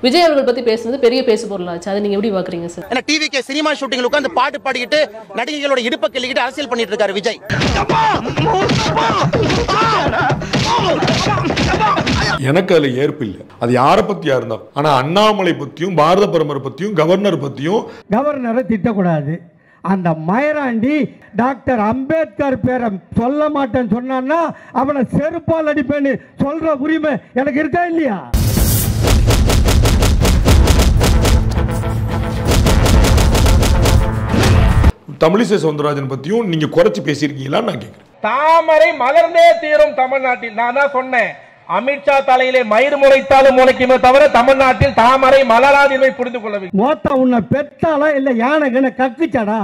விஜய் அவர்கள் பத்தி பேசுனது பெரிய பேசு பொருளாச்சு. அதை நீங்க எப்படி பாக்குறீங்க சார்? ஏன்னா டிவிக்கு சினிமா ஷூட்டிங்ல உட்கார்ந்து பாட்டு பாடிக்கிட்டு நடிகைகளோட இடுப்பை கிள்ளிக்கிட்டு அரசியல் பண்ணிட்டு இருக்காரு விஜய். எனக்கு அதுல ஏற்பு இல்லை. அது யாரை பத்தியா இருந்தா. ஆனா அண்ணாமலை பத்தியும் பாரத பிரதமர் பத்தியும் கவர்னர் பத்தியும் கவர்னரை திட்டக்கூடாது. அந்த மயராண்டி டாக்டர் அம்பேத்கர் பேரை சொல்ல மாட்டேன்னு சொன்னான்னா அவனை செருப்பால் அடிப்பேன்னு சொல்ற உரிமை எனக்கு இருக்கா இல்லையா? தமிழிசை சவுந்தரராஜன் பத்தியும் நீங்க குறைச்சு பேசியிருக்கீங்களா நான் கேட்கிறேன். தாமரை மலர்ந்தே தீரும் தமிழ்நாட்டில். நான் தான் சொன்னேன், அமித்ஷா தலையிலே மயிர் முளைத்தாலும் முளைக்குமே தவிர தமிழ்நாட்டில் தாமரை மலராது என்பதை புரிந்து கொள்ளவில்லை. மோத்தா உன்னை பெத்தாலா இல்ல யானை கக்குச்சாடா?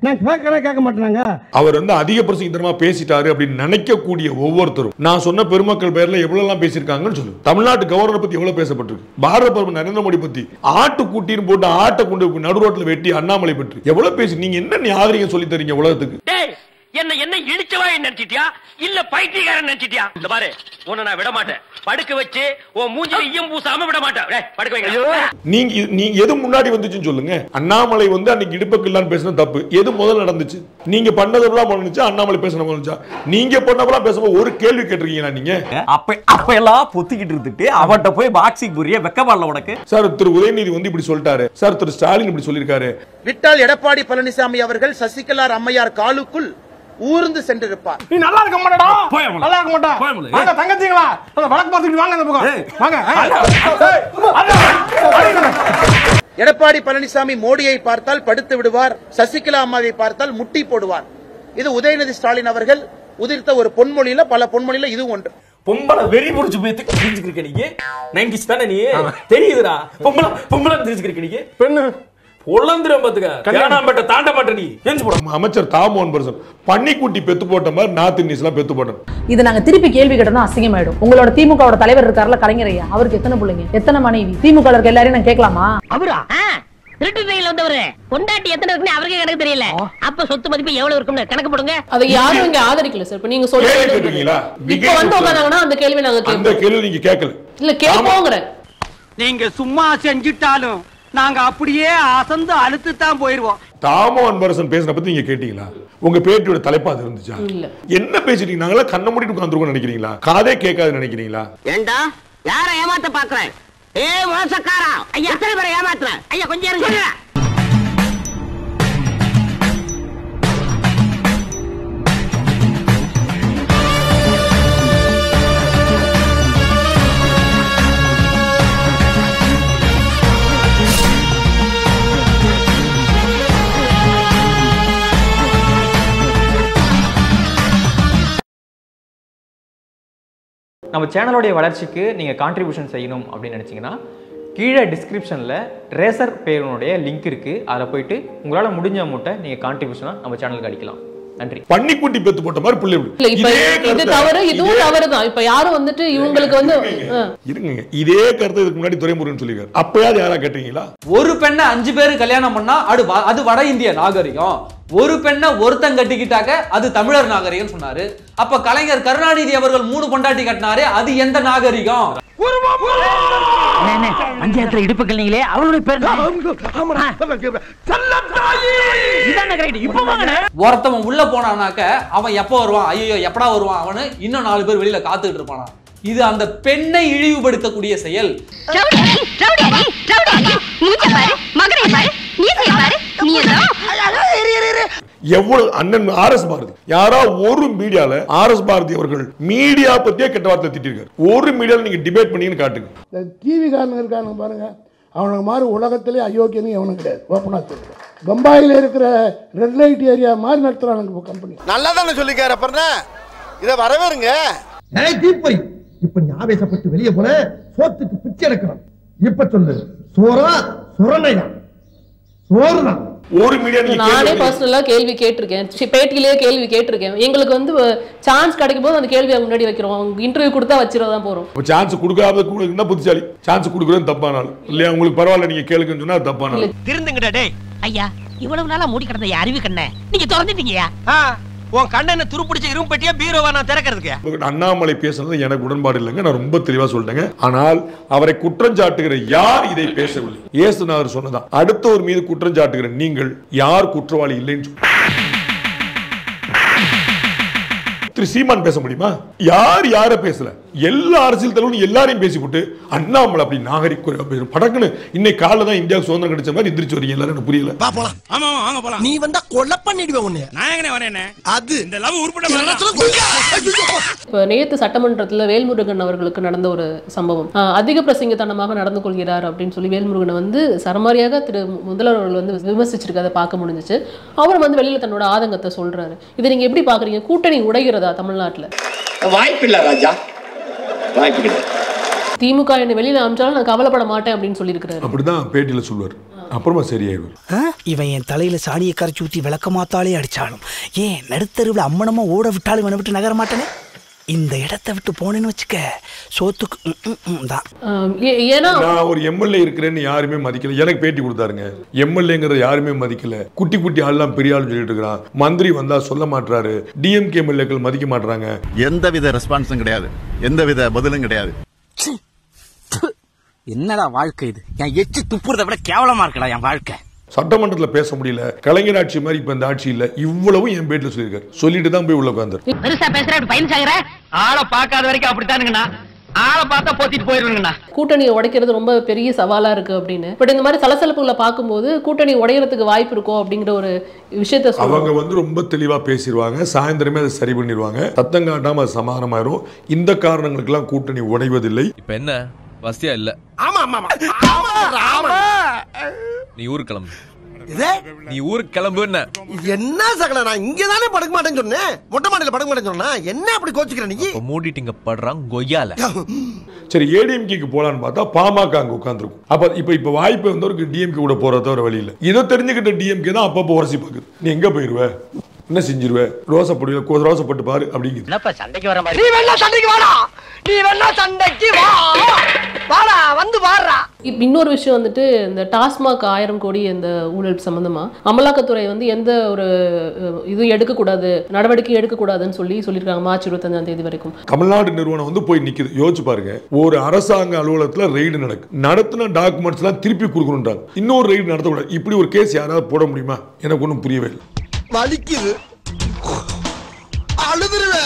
நான் கேட்க மாட்டாங்க. அவர் அதிக பிரசங்கமா பேசிட்டாரு அப்படின்னு நினைக்கக்கூடிய ஒவ்வொருத்தரும் நான் சொன்ன பெருமக்கள் பேர்ல எவ்வளவு எல்லாம் பேசியிருக்காங்கன்னு சொல்லு. தமிழ்நாட்டு கவர்னர் பத்தி எவ்வளவு பேசப்பட்டிருக்கு, பாரத பிரதமர் நரேந்திர மோடி பத்தி ஆட்டு குட்டின்னு போட்டு ஆட்டை கொண்டு நடு ரோட்ல வெட்டி அண்ணாமலை பற்றி எவ்வளவு பேசி நீங்க என்ன ஆதரியம் சொல்லி தரீங்க உலகத்துக்கு? என்ன இழிச்சவா நினைச்சிட்டியா இல்ல பைத்தியக்காரன் நினைச்சிட்டியா? இந்த பாரு, உன்னை நான் விட மாட்டேன். படுக்க வச்சு உன் மூஞ்சில ஈயம் பூசாம விட மாட்டேன். படுக்க வைங்க. நீங்க எது முன்னாடி வந்துச்சுன்னு சொல்லுங்க. அண்ணாமலை அன்னைக்கு இடுப்புக்கு பேசுன தப்பு எது முதல்ல நடந்துச்சு? நீங்க பண்ணதெல்லாம் பண்ணுச்சா அண்ணாமலை பேசுன பண்ணுச்சா? நீங்க பண்ணதெல்லாம் பேசும்போது ஒரு கேள்வி கேட்டிருக்கீங்களா? நீங்க அப்ப எல்லாம் பொத்திக்கிட்டு இருந்துட்டு அவட்ட போய் பாக்ஸிங் புரிய வெக்கமாடல உனக்கு. சார் திரு உதயநிதி இப்படி சொல்லிட்டாரு, சார் திரு ஸ்டாலின் இப்படி சொல்லிருக்காரு. விட்டால் எடப்பாடி பழனிசாமி அவர்கள் சசிகலா அம்மையார் காலுக்குள் ஊர்ந்து சென்றிருப்பார். நீ நல்லா இருக்க மாட்டடா, நல்லா இருக்க மாட்டா. வாங்க தங்கச்சிங்களா, அந்த வழக்கு பார்த்துட்டு வாங்க அந்த பக்கம் வாங்க. எடப்பாடி பழனிசாமி மோடியை பார்த்தால் படுத்து விடுவார், சசிகலா அம்மாவை பார்த்தால் முட்டி போடுவார். இது உதயநிதி ஸ்டாலின் அவர்கள் உதிர்த்த ஒரு பொன்மொழியில பல பொன்மொழியில இது ஒன்று. பொம்பளை வெறி புடிச்சு போய் தெரிஞ்சுக்கிருக்க நீங்க 90s தானே நீ தெரியுதுடா. பொம்பளை தெரிஞ்சுக்கிருக்க நீங்க பெண்ணு அமைச்சர் தாமோகன் பன்னிக்குட்டி பெத்து போட்ட மாதிரி நார்த் இந்தியன்ஸ்லாம் பெத்து போட்டோம். இது நாங்க திருப்பி கேள்வி கேட்டோம்னா அசிங்கமாயிடும். உங்களோட திமுகவோட தலைவர் இருக்காருல கலைஞர் ஐயா, அவருக்கு எத்தனை பிள்ளைங்க, எத்தனை மனைவி? திமுக இருக்க எல்லாரையும் நான் கேட்கலாமா? அவரா திருட்டுறையில வந்தவரு பொண்டாட்டி எத்தனை இருக்குன்னு அவருக்கே கணக்கு தெரியல. அப்ப சொத்து மதிப்பு எவ்வளவு இருக்கும்னு கணக்கு போடுங்க. அதை யாரும் இங்க ஆதரிக்கல சார். இப்ப நீங்க சொல்றீங்களா? இப்ப உட்கார்ந்தாங்கன்னா அந்த கேள்வி நாங்க கேட்போம். அந்த கேள்வி நீங்க கேட்கல. இல்ல கேட்போங்கற. நீங்க சும்மா செஞ்சிட்டாலும் நாங்க அப்படியே அசந்து அழுத்து தான் போயிருவோம். தாமோகன் பரசன் பேசுன பத்தி நீங்க கேட்டீங்களா? உங்க பேட்டியோட தலைப்பா அது இருந்துச்சா? என்ன பேசிட்டீங்க? நாங்களா கண்ண மூடிட்டு உட்கார்ந்துருக்கோம் நினைக்கிறீங்களா? காதே கேட்காது நினைக்கிறீங்களா? ஏண்டா யார ஏமாத்த பாக்குறேன்? மோசக்காரா ஐயா, எத்தனை பேரை ஏமாத்துறேன் ஐயா? கொஞ்சம் இருங்க. நம்ம சேனலோடைய வளர்ச்சிக்கு நீங்கள் கான்ட்ரிபியூஷன் செய்யணும் அப்படின்னு நினச்சிங்கன்னா கீழே டிஸ்கிரிப்ஷனில் ரேசர் பேருனுடைய லிங்க் இருக்குது. அதில் போயிட்டு உங்களால் முடிஞ்ச அமௌண்ட்டை நீங்கள் கான்ட்ரிபியூஷனாக நம்ம சேனலுக்கு அடிக்கலாம். நன்றி. பன்னிக்குட்டி பெத்து போட்ட மாதிரி புள்ளி இது தவறு, இதுவும் தவறுதான். இப்ப யாரும் இவங்களுக்கு இருங்க. இதே கருத்து இதுக்கு முன்னாடி துரைமுருகன் சொல்லிருக்காரு. அப்பயாவது யாரா கேட்டீங்களா? ஒரு பெண்ணை 5 பேர் கல்யாணம் பண்ணா அது வட இந்திய நாகரிகம். ஒரு பெண்ணை ஒருத்தன் கட்டிக்கிட்டாக்க அது தமிழர் நாகரிகம் சொன்னாரு. அப்ப கலைஞர் கருணாநிதி அவர்கள் 3 பொண்டாட்டி கட்டினாரு, அது எந்த நாகரிகம்? பஞ்சாயத்துல இடுப்பு கல்லிங்களே அவளுடைய பேர் ஒருத்தவன் உள்ள போனானாக்க அவன் எப்ப வருவான், ஐயோ எப்படா வருவான் அவனு இன்னும் 4 பேர் வெளியில காத்துக்கிட்டு இருப்பானா. இது அந்த பெண்ணை இழிவுபடுத்தக்கூடிய செயல். எவ்வளவு அண்ணன் ஆர்எஸ் பாரதி யாரா ஒரு மீடியால ஆர்எஸ் பாரதி அவர்கள் மீடியா பத்தியே கெட்ட வார்த்தை திட்டிருக்காரு. ஒரு மீடியால நீங்க டிபேட் பண்ணீங்கன்னு காட்டுங்க. டிவி காரங்க இருக்கானுங்க பாருங்க, அவனுக்கு மாதிரி உலகத்திலே அயோக்கியன்னு எவனும் கிடையாது. ஓப்பனா சொல்றேன். பம்பாயில இருக்கிற ரெட் லைட் ஏரியா மாதிரி நடத்துறானுங்க கம்பெனி. நல்லா தானே சொல்லிக்காரு. அப்புறம் இதை வரவேறுங்க. தீப்பொறி இப்ப நீ ஆவேசப்பட்டு வெளியே போன சோத்துக்கு பிச்சை எடுக்கணும். இப்ப சொல்லு, சோறா சுரணையா சோறுதான். ஒரு மீடியா நானே பர்சனலா கேள்வி கேட்டிருக்கேன், பேட்டியிலேயே கேள்வி கேட்டிருக்கேன். எங்களுக்கு சான்ஸ் கிடைக்கும் போது அந்த கேள்வி முன்னாடி வைக்கிறோம். இன்டர்வியூ கொடுத்தா வச்சிரதான் போறோம். சான்ஸ் கொடுக்காத கூட புத்திசாலி. சான்ஸ் கொடுக்கறது தப்பானாலும் இல்லையா? உங்களுக்கு பரவாயில்ல நீங்க கேளுங்கன்னு சொன்னா தப்பானாலும் திருந்துங்கடா. டேய் ஐயா, இவ்வளவு நாளா மூடி கிடந்த அறிவு கண்ண நீங்க திறந்துட்டீங்கயா. உன் கண்ணனை துருப்பிடிச்ச இரும்பு பெட்டியா பீரோவா நான் திறக்கிறதுக்கு? அண்ணாமலை பேசுறது எனக்கு உடன்பாடு இல்லைங்க, நான் ரொம்ப தெளிவா சொல்லிட்டேங்க. ஆனால் அவரை குற்றம் சாட்டுகிற யார் இதை பேசவில்லை? இயேசுநாதர் சொன்னதான், அடுத்தவர் மீது குற்றம் சாட்டுகிற நீங்கள் யார் குற்றவாளி இல்லைன்னு திரு சீமான் பேச முடியுமா? யார் யார பேசல? எல்லா அரசியல் தலைவரும் எல்லாரையும் பேசிவிட்டு அண்ணாமலை அப்படி நாகரிக படக்குன்னு இன்னைக்கு காலைல தான் இந்தியாவுக்கு சுதந்திரம் கிடைச்ச மாதிரி எந்திரிச்சு வரீங்க எல்லாரும். எனக்கு புரியல. போலாம். ஆமா வாங்க போலாம். நீ வந்தா கொலை பண்ணிடுவேன் உன்னை. நான் எங்கனே வரேனே? அது இந்த லவ் உருப்பட. இப்ப நேத்து சட்டமன்றத்துல வேல்முருகன் அவர்களுக்கு நடந்த ஒரு சம்பவம், அதிக பிரசங்கத்தனமாக நடந்து கொள்கிறார் அப்படின்னு சொல்லி வேல்முருகனை வந்து சரமாரியாக திரு முதல்வர் அவர்கள் வந்து விமர்சிச்சிருக்கதை பார்க்க முடிஞ்சிச்சு. அவர் வந்து வெளியில தன்னோட ஆதங்கத்தை சொல்றாரு. இதை நீங்க எப்படி பாக்குறீங்க? கூட்டணி உடைகிறதா தமிழ்நாட்டுல? வாய்ப்பில்லை ராஜா, வாய்ப்பில்லை. திமுக என்ன வெளியில அமிச்சாலும் நான் கவலைப்பட மாட்டேன் அப்படின்னு சொல்லியிருக்கிறாரு. அப்படிதான் பேட்டியில சொல்லுவார். அப்புறமா சரியாயிடும். இவன் என் தலையில சாணியை கரைச்சி ஊத்தி விளக்க மாத்தாலே அடிச்சாலும், ஏன் நடுத்தருவில் அம்மனமா ஓட விட்டாலும் இவனை விட்டு நகர மாட்டேனே. இந்த இடத்தை விட்டு போனேன்னு வச்சுக்க சோத்துக்கு தான். நான் ஒரு எம்எல்ஏ இருக்கிறேன்னு யாருமே மதிக்கல. எனக்கு பேட்டி கொடுத்தாருங்க. எம்எல்ஏங்கிறத யாருமே மதிக்கல. குட்டி குட்டி ஆள்லாம் பெரிய ஆள் சொல்லிட்டு இருக்கிறான். மந்திரி வந்தா சொல்ல மாட்டாரு. டிஎம்கே எம்எல்ஏக்கள் மதிக்க மாட்டாங்க. எந்தவித ரெஸ்பான்ஸும் கிடையாது, எந்தவித பதிலும் கிடையாது. என்னடா வாழ்க்கை இது? என் எச்சு துப்புறதை விட கேவலமா இருக்கடா என் வாழ்க்கை. சட்டமன்றத்தில் பேச முடியல. கலைஞர் ஆட்சி மாதிரி இப்ப இந்த ஆட்சி இல்ல. இவ்வளவு என் பேட்டில சொல்லியிருக்காரு. சொல்லிட்டு தான் போய் உள்ள உட்கார்ந்தாரு. பெருசா பேசுற பையன் சாகுற ஆளை பார்க்காத வரைக்கும் அப்படித்தானுங்கண்ணா. ஆளை பார்த்தா போத்திட்டு போயிருவீங்கண்ணா. கூட்டணியை உடைக்கிறது ரொம்ப பெரிய சவாலா இருக்கு அப்படின்னு. பட் இந்த மாதிரி சலசலப்புகளை பார்க்கும்போது கூட்டணி உடையறதுக்கு வாய்ப்பு இருக்கும் அப்படிங்கிற ஒரு விஷயத்த அவங்க வந்து ரொம்ப தெளிவா பேசிடுவாங்க. சாயந்தரமே அதை சரி பண்ணிடுவாங்க. சத்தம் காட்டாம அது சமாதானமாயிரும். இந்த காரணங்களுக்கு எல்லாம் கூட்டணி உடைவதில்லை. இப்ப என்ன வசதியா இல்ல? ஆமா ஆமா ஆமா. நீ ஊருக்கு கிளம்பு. நீ ஊருக்கு கிளம்பு. என்ன சகல, நான் இங்க தானே படுக்க மாட்டேன்னு சொன்னேன். மொட்டை மாடியில படுக்க மாட்டேன்னு சொன்னா என்ன அப்படி கோச்சிக்கிற நீ? மூடிட்டிங்க படுறாங்க கொய்யால. சரி, ஏடிஎம்கேக்கு போலான்னு பார்த்தா பாமக அங்க உட்கார்ந்துருக்கும். அப்ப இப்ப வாய்ப்பு வந்தவருக்கு டிஎம்கே கூட போறத தவிர வழி இல்லை. இதை தெரிஞ்சுக்கிட்ட டிஎம்கே தான் அப்பப்போ உரசி பாக்குது. நீ எங்க போயிருவ, என்ன செஞ்சிருவ, ரோசப்பட்டு பாரு அப்படிங்குது. என்னப்பா சண்டைக்கு வர மாதிரி? நீ வேணா சண்டைக்கு வாடா, நீ வேணா சண்டைக்கு வா, வாடா வந்து வாடா. இன்னொரு விஷயம் வந்துட்டு, இந்த டாஸ்மாக் 1000 கோடி இந்த ஊழல் சம்பந்தமா அமலாக்கத்துறை வந்து எந்த ஒரு இது எடுக்கக்கூடாது, நடவடிக்கை எடுக்கக்கூடாதுன்னு சொல்லியிருக்காங்க மார்ச் 25ஆம் தேதி வரைக்கும். தமிழ்நாடு நிறுவனம் வந்து போய் நிக்குது. யோசிச்சு பாருங்க, ஒரு அரசாங்க அலுவலகத்துல ரெய்டு நடத்தின டாக்குமெண்ட்ஸ் எல்லாம் திருப்பி கொடுக்கணும்ன்றாங்க. இன்னொரு ரெய்டு நடத்தக்கூடாது. இப்படி ஒரு கேஸ் யாராவது போட முடியுமா? எனக்கு ஒன்றும் புரியவே இல்லை. வலிக்குது, அழுதுருவே.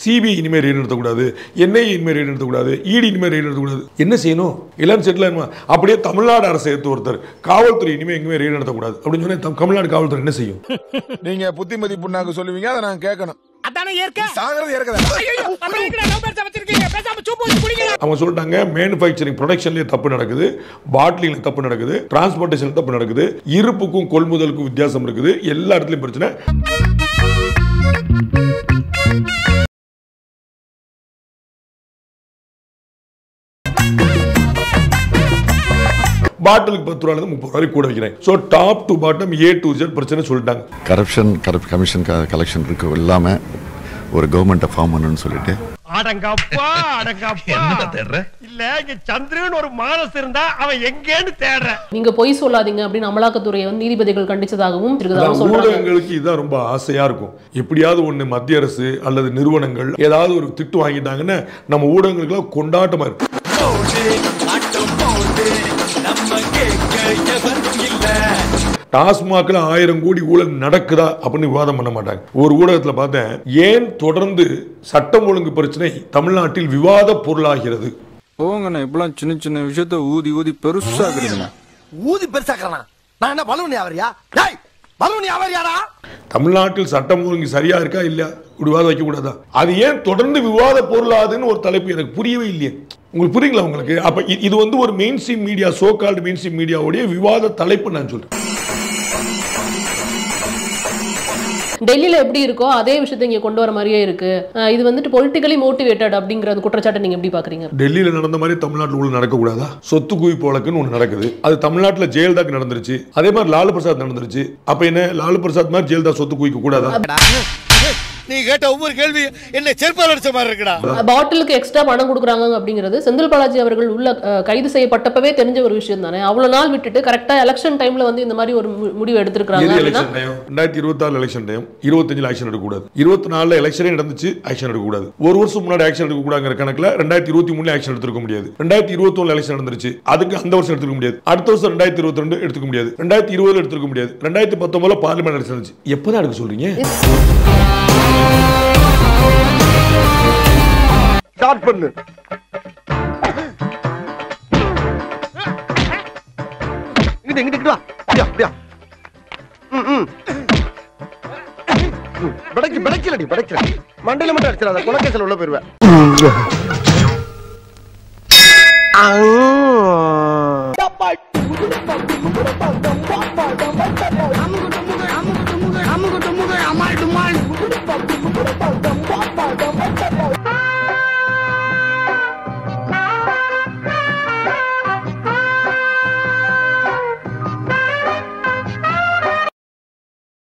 சிபிஐ இனிமேல் ரெய்டு நடத்தக்கூடாது, என்ஐஏ இனிமேல் ரெய்டு நடத்தக்கூடாது, இடி இனிமேல் ரெய்டு நடத்தக்கூடாது. என்ன செய்யணும்? எல்லாரும் செட்டில் ஆயிருமா? அப்படியே தமிழ்நாடு அரசு எடுத்து ஒருத்தர் காவல்துறை இனிமேல் எங்குமே ரெய்டு நடத்தக்கூடாது அப்படின்னு சொன்னா தமிழ்நாடு காவல்துறை என்ன செய்யும்? நீங்க புத்திமதி புண்ணாக்கு சொல்லுவீங்க, அதை நான் கேட்கணும். அவங்க சொல்லிட்டாங்க, மேனுஃபேக்சரிங் ப்ரொடக்ஷன்லயே தப்பு நடக்குது, பாட்டிலிங்ல தப்பு நடக்குது, டிரான்ஸ்போர்டேஷன்ல தப்பு நடக்குது, இருப்புக்கும் கொள்முதலுக்கும் வித்தியாசம் இருக்குது, எல்லா இடத்துலயும் பிரச்சனை. பாட்டிலுக்கு 10 ரூபாயில 30 ரூபாய் கூட வைக்கிறேன். So top to bottom A to Z பிரச்சனை சொல்லிட்டாங்க. கரப்ஷன் கமிஷன் கலெக்ஷன் இருக்கு இல்லாம ஒரு கவர்மெண்ட்டை ஃபார்ம் பண்ணணும்னு சொல்லிட்டு அடங்கப்பா என்ன தேடுற? இல்ல இங்க சந்திரன் ஒரு மானஸ் இருந்தா அவன் எங்கேன்னு தேடுற. நீங்க பொய் சொல்லாதீங்க அப்படின்னு அமலாக்கத்துறையை வந்து நீதிபதிகள் கண்டிச்சதாகவும் ஊடகங்களுக்கு இதான் ரொம்ப ஆசையா இருக்கும். எப்படியாவது ஒண்ணு மத்திய அரசு அல்லது நிறுவனங்கள் ஏதாவது ஒரு திட்டு வாங்கிட்டாங்கன்னா நம்ம ஊடகங்களுக்கு கொண்டாட்டமா இருக்கும். டாஸ்மாக்ல 1000 கோடி ஊழல் நடக்குதா அப்படின்னு விவாதம் பண்ண மாட்டாங்க. ஒரு ஊடகத்தில் பார்த்தேன், ஏன் தொடர்ந்து சட்டம் ஒழுங்கு பிரச்சனை தமிழ்நாட்டில் விவாத பொருளாகிறது? போங்கண்ணா, இப்பெல்லாம் சின்ன சின்ன விஷயத்த ஊதி பெருசாக்குறீங்க. ஊதி பெருசாக்குறா? நான் என்ன பலூன் வியாபாரியா? டேய், பலூன் வியாபாரியாடா? தமிழ்நாட்டில் சட்டம் ஒழுங்கு சரியா இருக்கா இல்லையா விவாதம் வைக்க கூடாதா? அது ஏன் தொடர்ந்து விவாத பொருளாதுன்னு ஒரு தலைப்பு எனக்கு புரியவே இல்லையே. உங்களுக்கு புரியுங்களா உங்களுக்கு? அப்ப இது வந்து ஒரு mainstream media, so called mainstream மீடியாவுடைய விவாத தலைப்பு நான் சொல்றேன். டெல்லியில எப்படி இருக்கோ அதே விஷயத்தை இங்க கொண்டு வர மாதிரியே இருக்கு. இது வந்துட்டு பொலிட்டிக்கலி மோட்டிவேட்டட் அப்படிங்கிற குற்றச்சாட்டை நீங்க எப்படி பாக்குறீங்க? டெல்லியில நடந்த மாதிரி தமிழ்நாட்டில் உள்ள நடக்கக்கூடாதா? சொத்து குவிப்பு வழக்குன்னு ஒன்று நடக்குது. அது தமிழ்நாட்டில் ஜெயலலிதாக்கு நடந்துருச்சு. அதே மாதிரி லாலு பிரசாத் நடந்துருச்சு. அப்ப என்ன லாலு பிரசாத் மாதிரி ஜெயலலிதா சொத்து குவிக்க கூடாதா? நீ கேட்ட ஒவ்வொரு கேள்வி என்ன செருப்பால் அடிச்ச மாதிரி இருக்குடா. பாட்டிலுக்கு எக்ஸ்ட்ரா பணம் கொடுக்குறாங்க அப்படிங்கிறது செந்தில் பாலாஜி அவர்கள் உள்ள கைது செய்யப்பட்டப்பவே தெரிஞ்ச ஒரு விஷயம் தானே. அவ்வளவு நாள் விட்டுட்டு கரெக்டா எலெக்ஷன் டைம்ல வந்து இந்த மாதிரி ஒரு முடிவு எடுத்திருக்காங்க. 2024 எலெக்ஷன் டைம் 25 ஆக்ஷன் எடுக்க கூடாது. 24 எலெக்ஷனே நடந்துச்சு, ஆக்ஷன் எடுக்க கூடாது. ஒரு வருஷம் முன்னாடி ஆக்ஷன் எடுக்க கூடாதுங்கிற கணக்குல 2023 ஆக்ஷன் எடுத்துக்க முடியாது. 2021 எலெக்ஷன் நடந்துருச்சு, அதுக்கு அந்த வருஷம் எடுத்துக்க முடியாது. அடுத்த வருஷம் 2022 எடுத்துக்க முடியாது. 2020 எடுத்துக்க முடியாது. 2019 பார்லிமெண்ட் எலெக்ஷன் நடந்துச்சு. எப்பதான் எடுக்க சொல்றீங்க? ஸ்டார்ட் பண்ணு. இங்கிட்டு வா. அப்படியா படைக்கலடி மண்டையில மட்டும் அடிச்சிடாத, கொலைகேஸ்ல உள்ள போயிருவேன்.